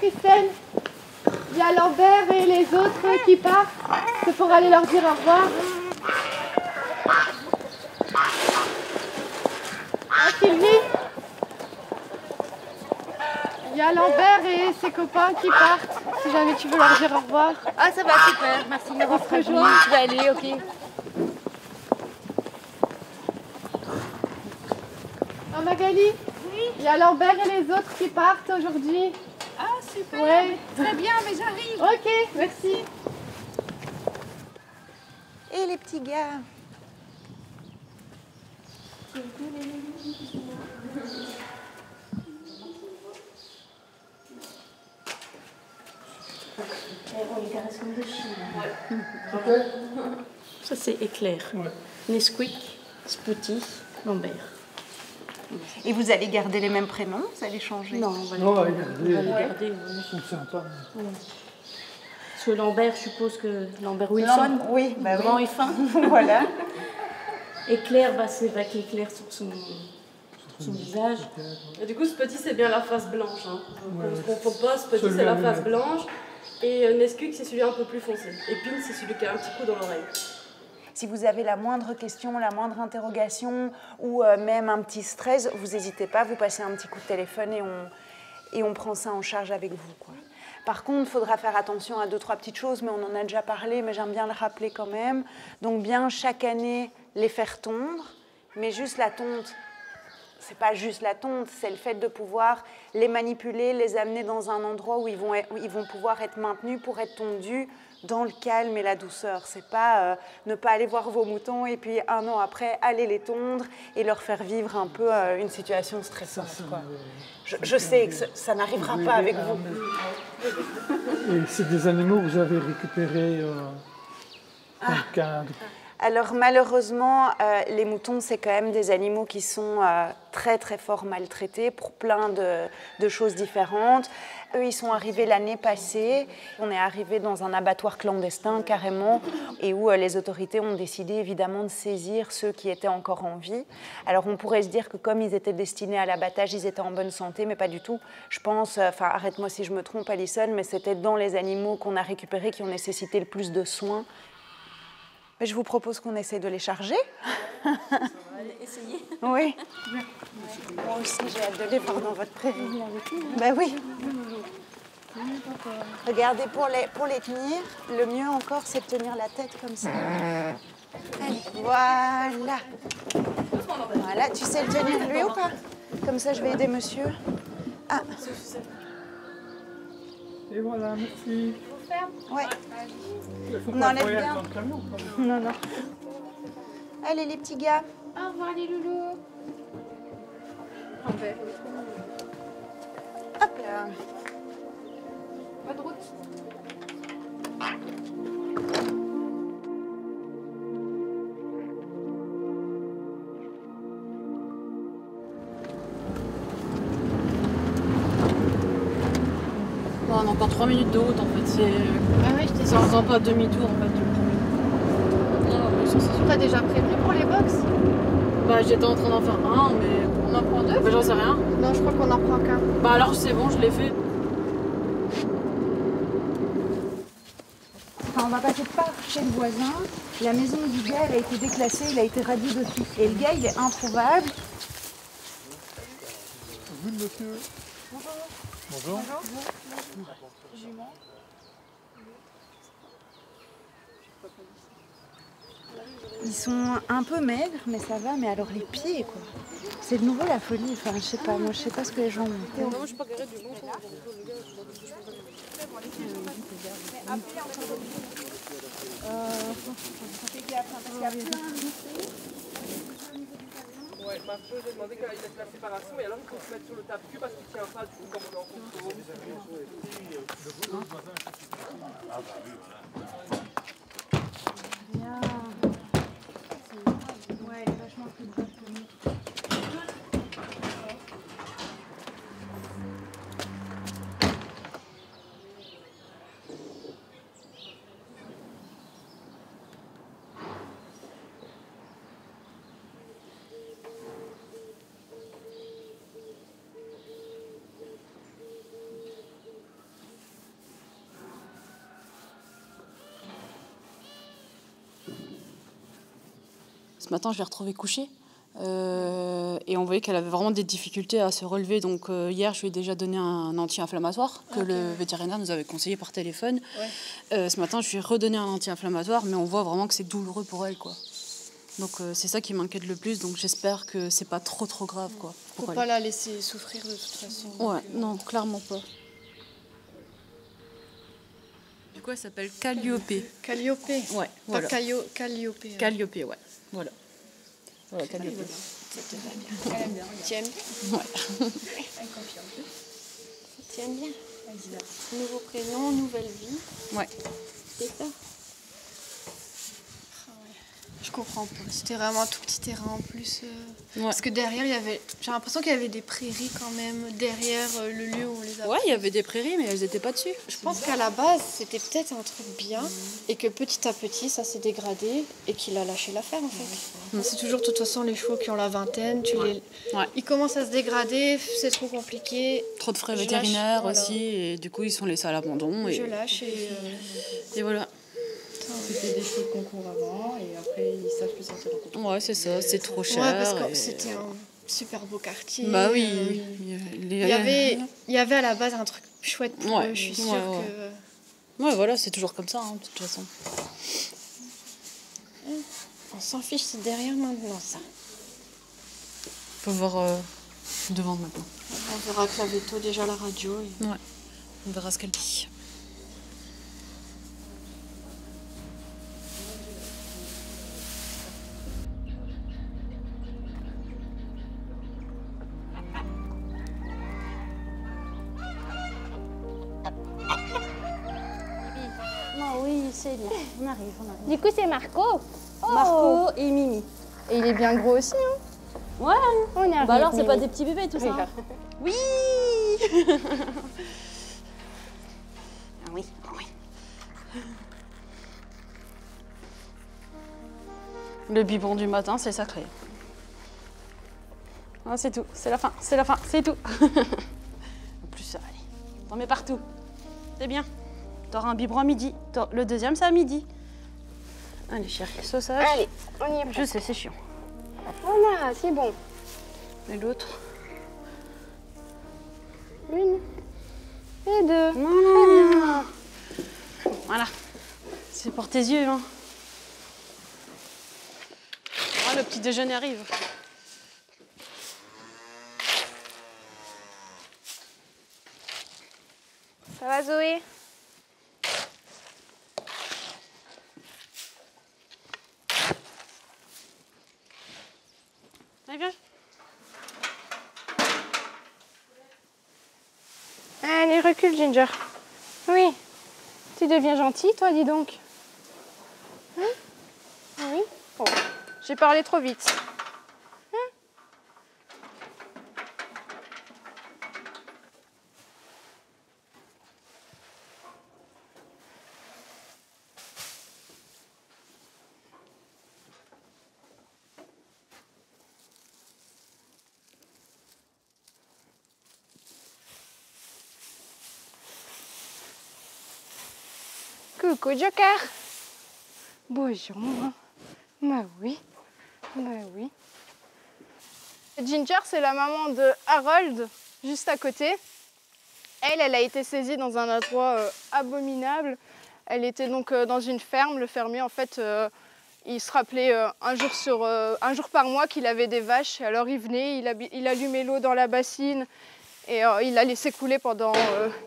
Christelle. Il y a Lambert et les autres qui partent. C'est pour aller leur dire au revoir. Ah, Sylvie. Il y a Lambert et ses copains qui partent. Si jamais tu veux leur dire au revoir. Ah, ça va, super. Merci de m'avoir prévenu. rejoint. Je vais aller, ok. Ah, Magali. Oui. Il y a Lambert et les autres qui partent aujourd'hui. Ah, super. Ouais. Très bien, mais j'arrive. Ok, merci. Et les petits gars? On les caresse comme des chiens. Ça, c'est Éclair. Ouais. Nesquik, Spotty, Lambert. Et vous allez garder les mêmes prénoms? Vous allez changer? Non, on va les garder. Ils sont sympas. Ouais. Parce que Lambert, je suppose que Lambert Wilson, oui, bah grand oui. et fin. Voilà. Éclair, bah, c'est avec éclair sur son visage. Et du coup, ce petit, c'est bien la face blanche. Hein. On se confond pas, ce petit, c'est la face blanche. Et Nesquik, c'est celui un peu plus foncé. Et Pin, c'est celui qui a un petit coup dans l'oreille. Si vous avez la moindre question, la moindre interrogation ou même un petit stress, vous n'hésitez pas, vous passez un petit coup de téléphone et on prend ça en charge avec vous, quoi. Par contre, il faudra faire attention à 2-3 petites choses, mais on en a déjà parlé, mais j'aime bien le rappeler quand même. Donc bien chaque année, les faire tondre, mais juste la tonte, c'est pas juste la tonte, c'est le fait de pouvoir les manipuler, les amener dans un endroit où ils vont pouvoir être maintenus pour être tondus dans le calme et la douceur. C'est pas ne pas aller voir vos moutons et puis un an après aller les tondre et leur faire vivre un peu une situation stressante, quoi. Je sais que ça n'arrivera pas avec vous. Et c'est des animaux que vous avez récupérés dans le cadre? Alors malheureusement, les moutons, c'est quand même des animaux qui sont très très fort maltraités pour plein de choses différentes. Eux, ils sont arrivés l'année passée. On est arrivé dans un abattoir clandestin carrément et où les autorités ont décidé évidemment de saisir ceux qui étaient encore en vie. Alors on pourrait se dire que comme ils étaient destinés à l'abattage, ils étaient en bonne santé, mais pas du tout. Je pense, arrête-moi si je me trompe Alison, mais c'était dans les animaux qu'on a récupérés qui ont nécessité le plus de soins. Mais je vous propose qu'on essaie de les charger. Ça va essayer. Oui. Moi aussi, j'ai hâte de les voir dans votre prairie. Ben oui. Regardez, pour les tenir, le mieux encore, c'est de tenir la tête comme ça. Allez, voilà. Voilà, tu sais le tenir lui ou pas? Comme ça, je vais aider monsieur. Ah. Et voilà, merci. Ouais. On enlève bien. Non, non. Allez, les petits gars. Au revoir les loulous. Hop là. Bonne route. On a encore 3 minutes de route en fait. Ah oui, je t'ai dit. Ça ne faisant pas demi-tour en fait. T'as déjà prévenu pour les box? Bah j'étais en train d'en faire un, mais On en prend 2? bah, j'en sais rien. Non, je crois qu'on en prend qu'un. Bah alors c'est bon, je l'ai fait. Enfin, on va passer par chez le voisin. La maison du gars, elle a été déclassée, il a été radié dessus. Et le gars, il est introuvable. Bonjour, monsieur. Bonjour. Bonjour. Jument. Ils sont un peu maigres, mais ça va. Mais alors les pieds, quoi. C'est de nouveau la folie. Enfin, je sais pas. Moi, je sais pas ce que les gens ont. Non, je suis pas carré du bon temps. Ouais, ma feu, j'ai demandé qu'elle laisse la séparation et alors il faut se mettre sur le tape-cul parce qu'il tient pas du coup comme on est en contrôle. Bien. Ouais, elle est vachement plus grosse que nous. Ce matin, je l'ai retrouvée couchée. Et on voyait qu'elle avait vraiment des difficultés à se relever. Donc hier, je lui ai déjà donné un anti-inflammatoire que le vétérinaire nous avait conseillé par téléphone. Ce matin, je lui ai redonné un anti-inflammatoire, mais on voit vraiment que c'est douloureux pour elle, quoi. Donc c'est ça qui m'inquiète le plus. Donc j'espère que c'est pas trop grave, quoi. Faut pas la laisser souffrir de toute façon. Ouais, non, clairement pas. Du coup, elle s'appelle Calliope. Calliope. Ouais, voilà. Pas Calliope. Calliope, ouais. Voilà. Voilà, Calliope. Elle aime bien. Tu aimes bien? Ouais. Elle confirme. Tu aimes bien? Nouveau prénom, nouvelle vie. Ouais. C'est ça. Je comprends pas. C'était vraiment un tout petit terrain en plus. Parce que derrière, j'ai l'impression qu'il y avait des prairies quand même, derrière le lieu où on les a. Ouais, il y avait des prairies, mais elles n'étaient pas dessus. Je pense qu'à la base, c'était peut-être un truc bien, et que petit à petit, ça s'est dégradé, et qu'il a lâché l'affaire en fait. C'est toujours, de toute façon, les chevaux qui ont la vingtaine, ils commencent à se dégrader, c'est trop compliqué. Trop de frais vétérinaires aussi, et du coup, ils sont laissés à l'abandon. Je lâche et voilà. C'était des chevaux de concours avant et après ils savent plus sortir en concours. Ouais, c'est ça, c'est trop cher. Ouais, parce que c'était un super beau quartier. Bah oui. Il y avait à la base un truc chouette pour eux, je suis sûre que... Ouais, voilà, c'est toujours comme ça, hein, de toute façon. On s'en fiche, c'est derrière maintenant, ça. Faut voir devant maintenant. On verra que la veto, déjà la radio. Ouais, on verra ce qu'elle dit. Oui, c'est bien. On arrive. Du coup, c'est Marco. Marco et Mimi. Et il est bien gros aussi, hein? Ouais. On y arrive. Bah alors, c'est pas des petits bébés, tout ça. Oui. Oui. Le biberon du matin, c'est sacré. Ah, c'est tout, c'est la fin, c'est tout. En plus, ça, allez, t'en mets partout. C'est bien. T'auras un biberon à midi. Le deuxième, c'est à midi. Allez, chérie, sauçage. Allez, on y est. Je sais, c'est chiant. Voilà, c'est bon. Et l'autre? Une et deux. Non. Voilà. C'est pour tes yeux, hein. Ah, le petit déjeuner arrive. Ça va, Zoé? Allez, viens. Allez, recule, Ginger. Oui. Tu deviens gentille, toi, dis donc. Hein? Oui. Oh, j'ai parlé trop vite. Hein? Coucou Joker. Bonjour maman. Bah oui. Ginger, c'est la maman de Harold, juste à côté. Elle a été saisie dans un endroit abominable. Elle était donc dans une ferme. Le fermier, en fait, il se rappelait un jour par mois qu'il avait des vaches. Alors il venait, il allumait l'eau dans la bassine et il la laissait couler pendant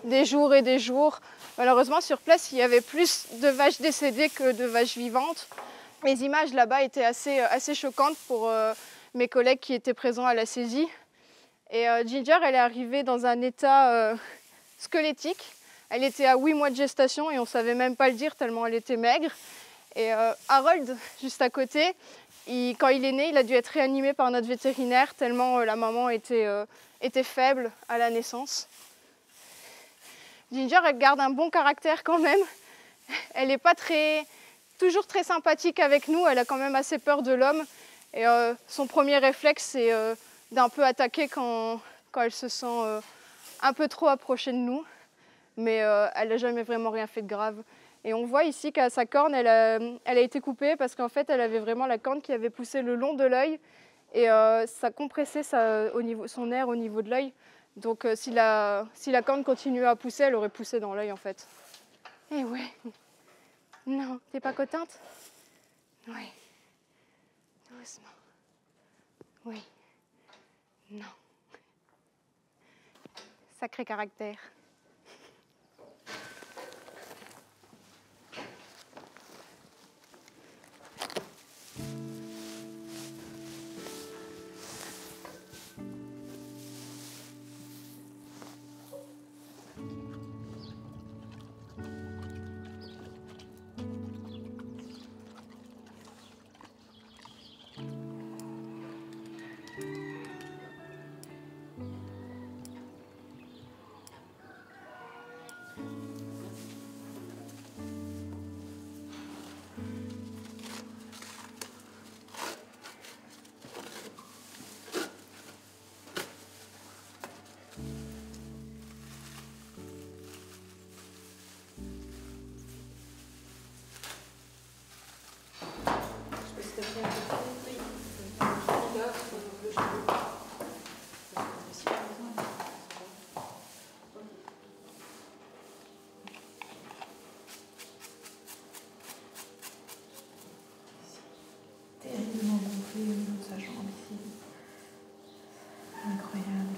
des jours et des jours. Malheureusement, sur place, il y avait plus de vaches décédées que de vaches vivantes. Les images là-bas étaient assez choquantes pour mes collègues qui étaient présents à la saisie. Et Ginger, elle est arrivée dans un état squelettique. Elle était à 8 mois de gestation et on ne savait même pas le dire tellement elle était maigre. Et Harold, juste à côté, quand il est né, il a dû être réanimé par notre vétérinaire tellement la maman était faible à la naissance. Ginger, elle garde un bon caractère quand même. Elle n'est pas toujours très sympathique avec nous, elle a quand même assez peur de l'homme. Et son premier réflexe, c'est d'un peu attaquer quand elle se sent un peu trop approchée de nous. Mais elle n'a jamais vraiment rien fait de grave. Et on voit ici qu'à sa corne, elle a été coupée parce qu'en fait, elle avait vraiment la corne qui avait poussé le long de l'œil et ça compressait son air au niveau de l'œil. Donc si la corne continuait à pousser, elle aurait poussé dans l'œil en fait. Eh ouais. Non, t'es pas contente? Oui. Doucement. Oui. Non. Sacré caractère. Terriblement gonflé au niveau de sa jambe ici. Incroyable.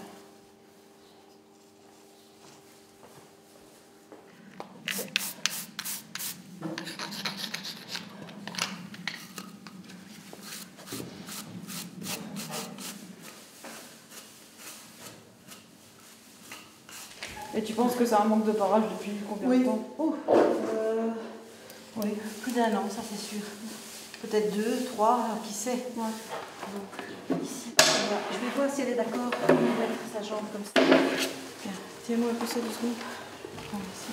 Et tu penses que c'est un manque de parage depuis combien de temps? Oui, plus d'1 an, ça c'est sûr. Peut-être 2, 3, qui sait. Ouais. Donc, ici, je vais voir si elle est d'accord pour mettre sa jambe comme ça. Tiens-moi un peu ça doucement. Prends ici.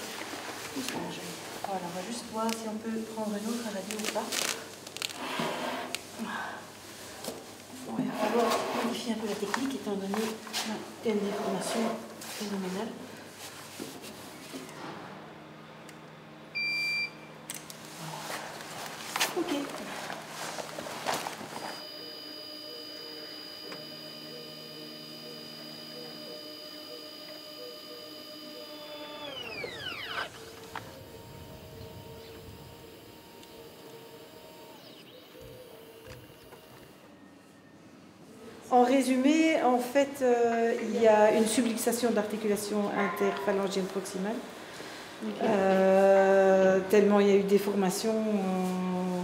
Doucement, voilà, on va juste voir si on peut prendre une autre radio ou pas. Bon, il va falloir modifier un peu la technique étant donné qu'il y a une déformation phénoménale. Ok. En résumé, en fait, il y a une subluxation d'articulation interphalangienne proximale. Tellement il y a eu déformation.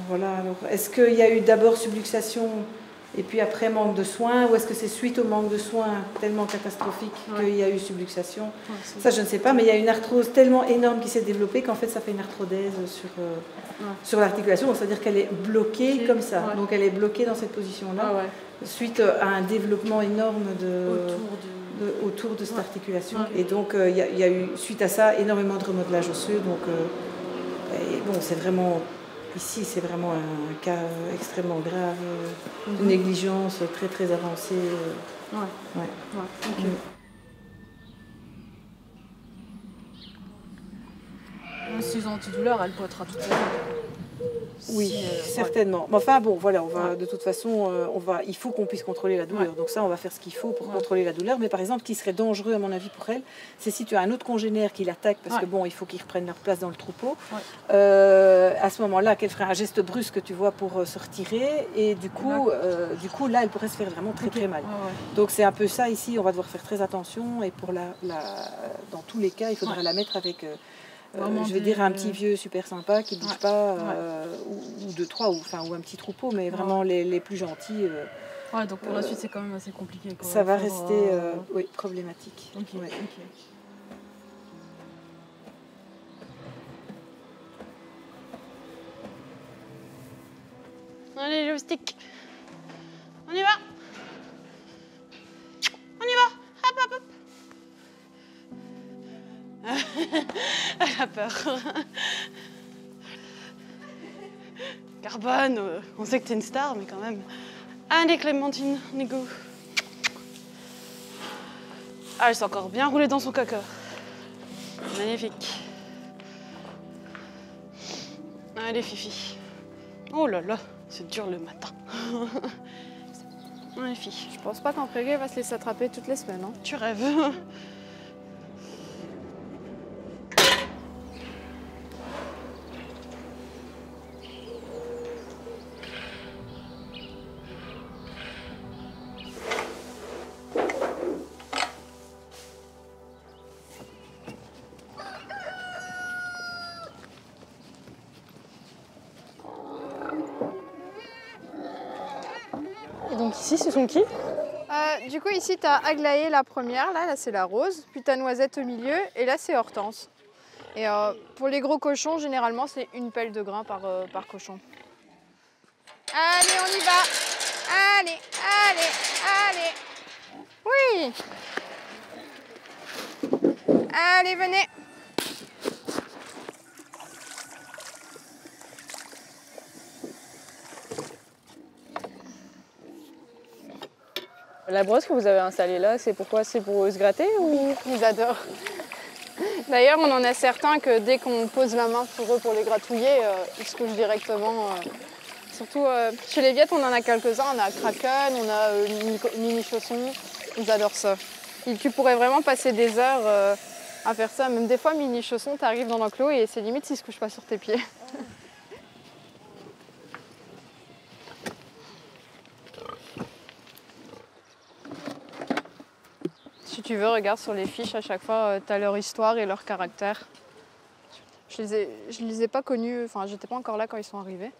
Voilà. Alors, est-ce qu'il y a eu d'abord subluxation et puis après manque de soins, ou est-ce que c'est suite au manque de soins tellement catastrophique qu'il y a eu subluxation? Ça, je ne sais pas, mais il y a une arthrose tellement énorme qui s'est développée qu'en fait, ça fait une arthrodèse sur l'articulation. C'est-à-dire qu'elle est bloquée comme ça. Ouais. Donc, elle est bloquée dans cette position-là, suite à un développement énorme autour de cette articulation. Et donc, il y a eu, suite à ça, énormément de remodelage osseux. Donc, bon, c'est vraiment... Ici, c'est vraiment un cas extrêmement grave, une négligence très très avancée. Okay. Si ils ont antidouleur, elle pointera tout à l'heure. Oui, certainement. Mais enfin bon, voilà, on va de toute façon, il faut qu'on puisse contrôler la douleur. Donc ça, on va faire ce qu'il faut pour contrôler la douleur. Mais par exemple, ce qui serait dangereux à mon avis pour elle, c'est si tu as un autre congénère qui l'attaque, parce que bon, il faut qu'ils reprennent leur place dans le troupeau. À ce moment-là, qu'elle ferait un geste brusque, tu vois, pour se retirer, et du coup, là, elle pourrait se faire vraiment très très mal. Donc c'est un peu ça ici. On va devoir faire très attention, et pour dans tous les cas, il faudra la mettre avec. Je vais dire un petit vieux super sympa qui ne bouge pas, ou 2, 3, ou un petit troupeau, mais vraiment les plus gentils. Donc pour la suite, c'est quand même assez compliqué. Ça va rester problématique. Okay. Allez, le stick. On y va. On y va. Hop, hop, hop. Elle a peur. Carbone, on sait que t'es une star, mais quand même. Allez, Clémentine, on y go. Ah, elle s'est encore bien roulée dans son caca. Magnifique. Allez, Fifi. Oh là là, c'est dur le matin. Allez, Fifi. Je pense pas qu'en prairie, elle va se laisser attraper toutes les semaines. Hein. Tu rêves. Et donc ici, ce sont qui? Du coup, ici, tu as Aglaé la première, là c'est la rose, puis tu as Noisette au milieu, et là c'est Hortense. Et pour les gros cochons, généralement, c'est une pelle de grains par cochon. Allez, on y va! Allez, allez, allez! Oui! Allez, venez! La brosse que vous avez installée là, c'est pourquoi? C'est pour se gratter ou? Ils adorent. D'ailleurs, on en a certains que dès qu'on pose la main sur eux pour les gratouiller, ils se couchent directement. Surtout chez les Viettes, on en a quelques-uns. On a Kraken, on a Mini Chausson. Ils adorent ça. Tu pourrais vraiment passer des heures à faire ça. Même des fois, Mini Chausson, tu arrives dans l'enclos et c'est limite s'ils ne se couchent pas sur tes pieds. Si tu veux, regarde sur les fiches, à chaque fois, tu as leur histoire et leur caractère. Je les ai pas connus, enfin, j'étais pas encore là quand ils sont arrivés.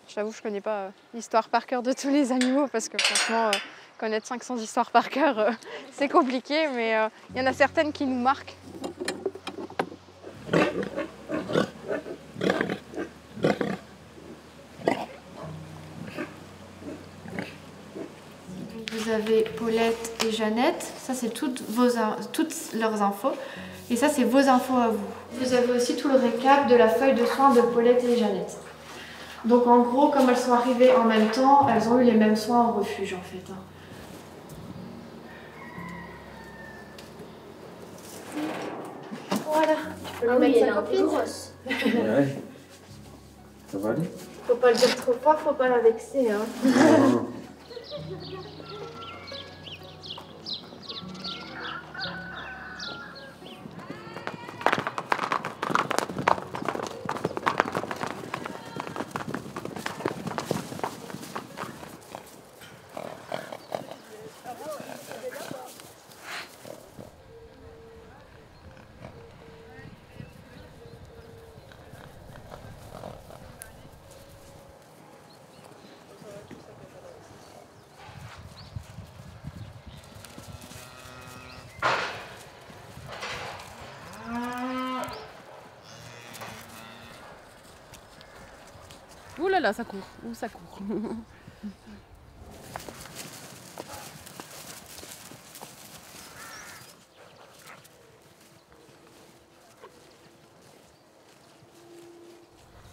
Je t'avoue, je connais pas l'histoire par cœur de tous les animaux parce que franchement, connaître 500 histoires par cœur, c'est compliqué, mais il y en a certaines qui nous marquent. Vous avez Paulette et Jeannette, ça c'est toutes leurs infos. Et ça c'est vos infos à vous. Vous avez aussi tout le récap de la feuille de soins de Paulette et Jeannette. Donc en gros, comme elles sont arrivées en même temps, elles ont eu les mêmes soins au refuge en fait. Voilà, tu peux lui mettre sa copine. Ouais. Ça va aller? Faut pas le dire trop fort, faut pas la vexer. Hein. Ouh là là, ça court. Ouh, ça court.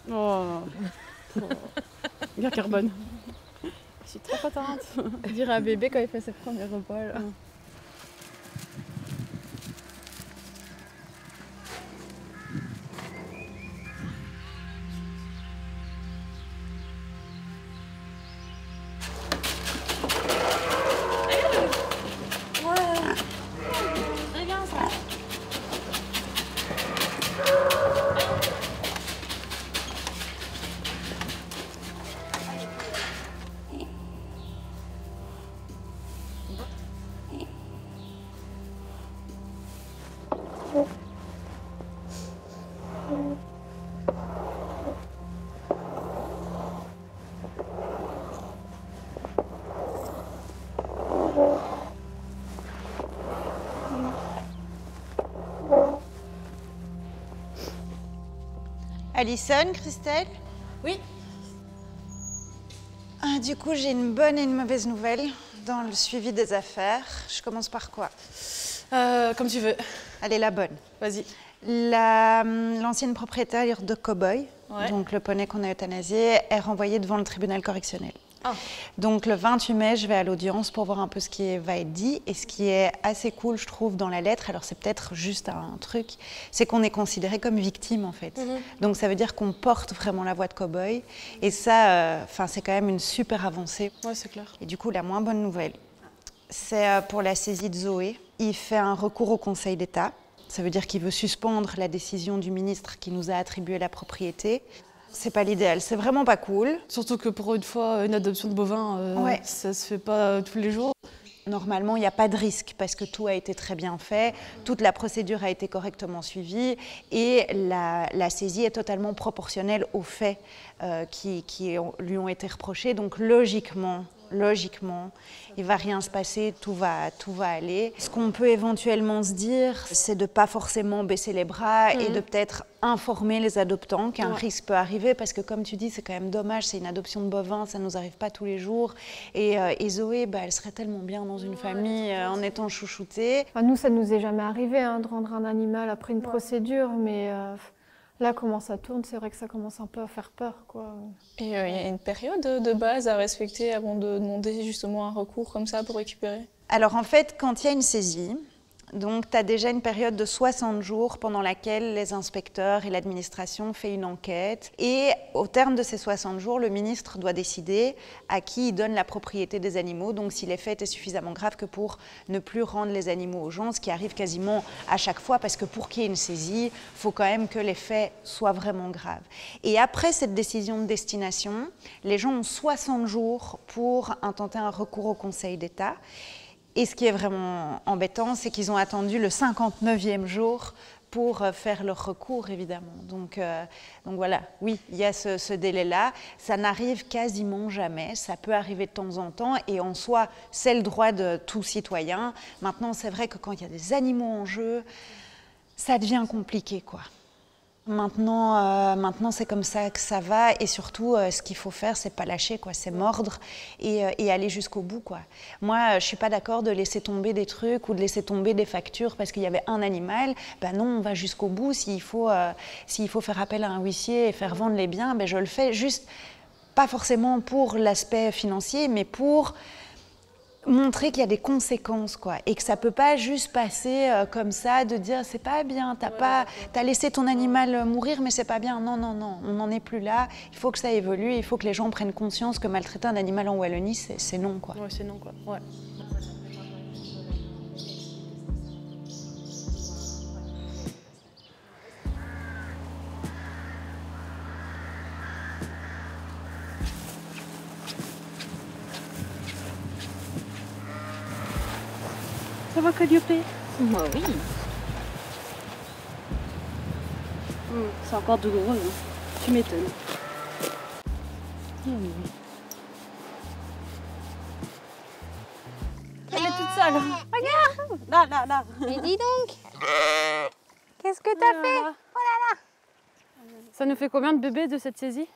Oh. Bien carbone. Je suis trop contente. Dire à un bébé quand il fait ses premiers repas. Là. Alison, Christelle? Oui. Du coup, j'ai une bonne et une mauvaise nouvelle dans le suivi des affaires. Je commence par quoi? Comme tu veux. Allez, la bonne. Vas-y. L'ancienne propriétaire de Cowboy, Ouais. donc le poney qu'on a euthanasié, est renvoyée devant le tribunal correctionnel. Donc le 28 mai, je vais à l'audience pour voir un peu ce qui va être dit. Et ce qui est assez cool, je trouve, dans la lettre, alors c'est peut-être juste un truc, c'est qu'on est considéré comme victime en fait. Donc ça veut dire qu'on porte vraiment la voix de cow-boy. Et ça, c'est quand même une super avancée. Ouais, c'est clair. Et du coup, la moins bonne nouvelle, c'est pour la saisie de Zoé. Il fait un recours au Conseil d'État. Ça veut dire qu'il veut suspendre la décision du ministre qui nous a attribué la propriété. C'est pas l'idéal, c'est vraiment pas cool. Surtout que pour une fois, une adoption de bovin, ça se fait pas tous les jours. Normalement, il n'y a pas de risque parce que tout a été très bien fait, toute la procédure a été correctement suivie et la saisie est totalement proportionnelle aux faits qui lui ont été reprochés. Donc logiquement, il ne va rien se passer, tout va aller. Ce qu'on peut éventuellement se dire, c'est de ne pas forcément baisser les bras et de peut-être informer les adoptants qu'un risque peut arriver parce que comme tu dis, c'est quand même dommage, c'est une adoption de bovins, ça ne nous arrive pas tous les jours. Et Zoé, elle serait tellement bien dans une famille en étant chouchoutée. Nous, ça ne nous est jamais arrivé de rendre un animal après une procédure, mais... Là, comment ça tourne, c'est vrai que ça commence un peu à faire peur, quoi. Et il y a une période de base à respecter avant de demander justement un recours comme ça pour récupérer? Alors en fait, quand il y a une saisie, donc tu as déjà une période de 60 jours pendant laquelle les inspecteurs et l'administration font une enquête. Et au terme de ces 60 jours, le ministre doit décider à qui il donne la propriété des animaux. Donc si les faits étaient suffisamment graves que pour ne plus rendre les animaux aux gens, ce qui arrive quasiment à chaque fois, parce que pour qu'il y ait une saisie, il faut quand même que les faits soient vraiment graves. Et après cette décision de destination, les gens ont 60 jours pour intenter un recours au Conseil d'État. Et ce qui est vraiment embêtant, c'est qu'ils ont attendu le 59e jour pour faire leur recours, évidemment. Donc voilà, oui, il y a ce délai-là. Ça n'arrive quasiment jamais. Ça peut arriver de temps en temps. Et en soi, c'est le droit de tout citoyen. Maintenant, c'est vrai que quand il y a des animaux en jeu, ça devient compliqué, quoi. Maintenant, c'est comme ça que ça va et surtout, ce qu'il faut faire, c'est pas lâcher, quoi, c'est mordre et aller jusqu'au bout, quoi. Moi, je suis pas d'accord de laisser tomber des trucs ou de laisser tomber des factures parce qu'il y avait un animal. Ben non, on va jusqu'au bout. S'il faut faire appel à un huissier et faire vendre les biens, ben je le fais. Juste, pas forcément pour l'aspect financier, mais pour montrer qu'il y a des conséquences, quoi, et que ça peut pas juste passer comme ça, de dire c'est pas bien, t'as laissé ton animal mourir, mais c'est pas bien. Non, on n'en est plus là. Il faut que ça évolue, il faut que les gens prennent conscience que maltraiter un animal en Wallonie, c'est non, quoi. Ouais, c'est non, quoi. Ouais. Ça va, Calliope? Bah oui. C'est encore douloureux, hein. Tu m'étonnes. Elle est toute seule. Regarde. Là. Mais dis donc. Qu'est-ce que t'as fait? Oh là là. Ça nous fait combien de bébés de cette saisie?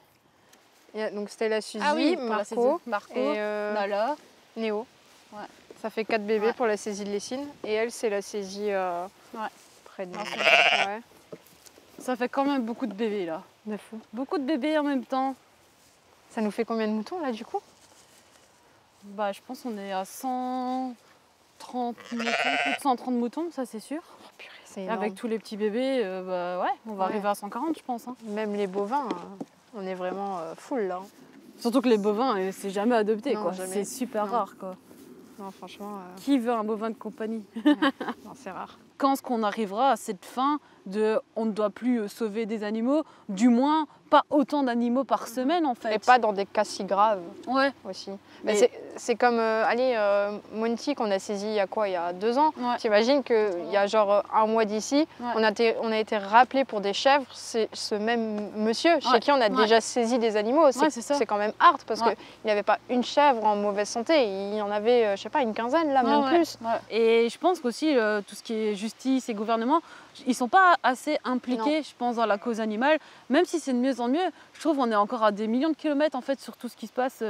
Donc c'était la Suzy, Ah oui, Marco et Nala, Néo. Ouais. Ça fait 4 bébés pour la saisie de Lessine. Et elle, c'est la saisie près de nous. Ouais. Ça fait quand même beaucoup de bébés là. De fou. Beaucoup de bébés en même temps. Ça nous fait combien de moutons là du coup? Bah je pense qu'on est à 130 moutons, plus de 130 moutons, ça c'est sûr. Oh, purée, c'est énorme. Avec tous les petits bébés, on va arriver à 140 je pense. Hein. Même les bovins, on est vraiment full là. Surtout que les bovins, c'est jamais adopté, Non, quoi. jamais. C'est super rare, quoi. Non, franchement. Qui veut un bovin de compagnie? Non, c'est rare. Quand est-ce qu'on arrivera à cette fin de on ne doit plus sauver des animaux, du moins pas autant d'animaux par semaine en fait. Et pas dans des cas si graves. Ouais. Aussi. Mais c'est comme, Monty qu'on a saisi il y a quoi? Il y a 2 ans. Ouais. T'imagines qu'il y a genre un mois d'ici, on a été rappelé pour des chèvres. C'est ce même monsieur chez qui on a déjà saisi des animaux. C'est quand même hard parce qu'il n'y avait pas une chèvre en mauvaise santé. Il y en avait, je sais pas, une quinzaine là, même plus. Ouais. Et je pense qu'aussi tout ce qui est justice et gouvernement, ils sont pas assez impliqués, je pense, dans la cause animale. Même si c'est de mieux en mieux, je trouve qu'on est encore à des millions de kilomètres en fait sur tout ce qui se passe.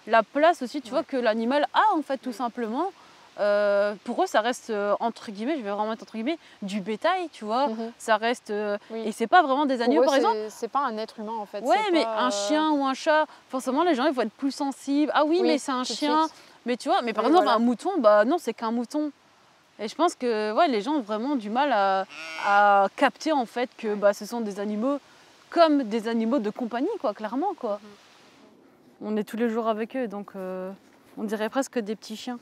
La place aussi, tu vois, que l'animal a en fait tout simplement. pour eux, ça reste, entre guillemets, je vais vraiment mettre entre guillemets, du bétail, tu vois. Ça reste... Et c'est pas vraiment des agneaux, par exemple. C'est pas un être humain, en fait. Ouais, mais pas, un chien ou un chat, forcément, les gens, ils vont être plus sensibles. Ah oui, mais c'est un chien. Mais tu vois, mais par exemple, un mouton, bah non, c'est qu'un mouton. Et je pense que ouais, les gens ont vraiment du mal à capter, en fait, que bah, ce sont des animaux comme des animaux de compagnie, quoi, clairement, quoi. On est tous les jours avec eux, donc on dirait presque des petits chiens.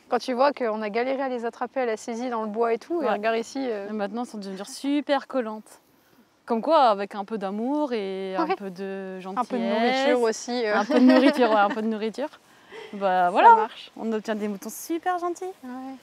Quand tu vois qu'on a galéré à les attraper à la saisie dans le bois et tout, et regarde ici... Et maintenant, elles sont devenues super collantes. Comme quoi, avec un peu d'amour et un peu de gentillesse. Un peu de nourriture aussi. Un peu de nourriture, ouais, un peu de nourriture. Bah voilà, marche. On obtient des moutons super gentils. Ouais.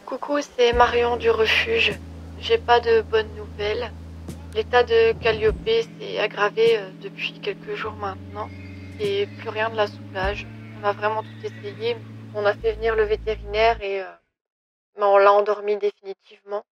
Coucou, c'est Marion du refuge. J'ai pas de bonnes nouvelles. L'état de Calliope s'est aggravé depuis quelques jours maintenant et plus rien ne la soulage. On a vraiment tout essayé. On a fait venir le vétérinaire et on l'a endormi définitivement.